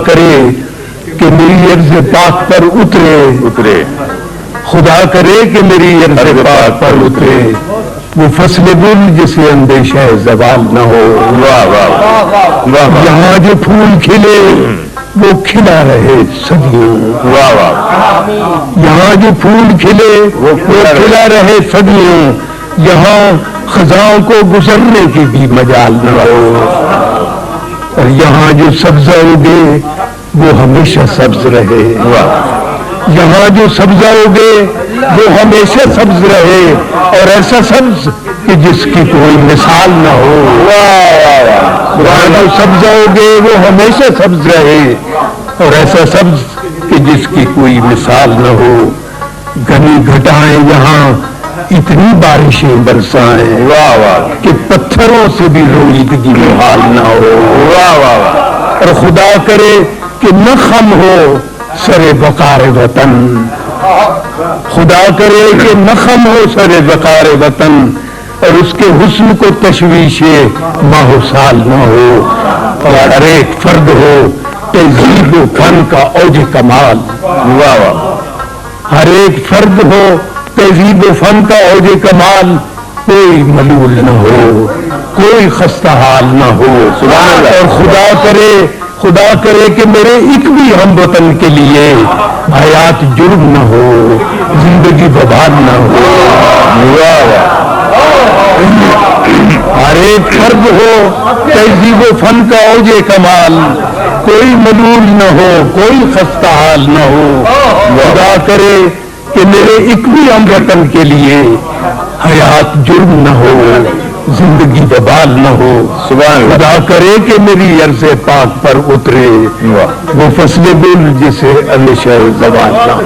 کرے کہ میری عرض پاک پر اترے خدا کرے کہ میری عرض پاک پر اترے وہ فصل گل جسے اندیشہ زوال نہ ہو. یہاں جو پھول کھلے وہ کھلا رہے صدیوں. یہاں جو پھول کھلے وہ کھلا رہے صدیوں. یہاں خزاں کو گزرنے کی بھی مجال نہ ہو. اور یہاں جو سبزہ اگے وہ ہمیشہ سبز رہے. یہاں جو سبزہ اگے وہ ہمیشہ سبز رہے اور ایسا سبز کہ جس کی کوئی مثال نہ ہو. یہاں جو سبزہ اگے وہ ہمیشہ سبز رہے اور ایسا سبز کہ جس کی کوئی مثال نہ ہو. گھنی گھٹائیں یہاں اتنی بارشیں برسائیں کہ پتھروں سے بھی رویدگی محال نہ ہو. اور خدا کرے کہ نہ خم ہو سر وقار وطن. خدا کرے کہ نہ خم ہو سر وقار وطن اور اس کے حسن کو تشویش ماہ و سال نہ ہو. اور ہر ایک فرد ہو تہذیب و فن کا اوج کمال. ہر ایک فرد ہو تہذیب و فن کا اوج کمال. کوئی ملول نہ ہو کوئی خستہ حال نہ ہو. اور خدا کرے کہ میرے ایک بھی ہم وطن کے لیے حیات جرم نہ ہو زندگی وبال نہ ہو. ہر ایک فرد ہو تہذیب و فن کا اوج کمال. کوئی ملول نہ ہو کوئی خستہ حال نہ ہو. خدا کرے کہ میرے ایک بھی ہم وطن کے لیے حیات جرم نہ ہو زندگی وبال نہ ہو. خدا کرے کہ میری عرض پاک پر اترے وہ فصل گل جسے ہمیشہ زوال نہ ہو.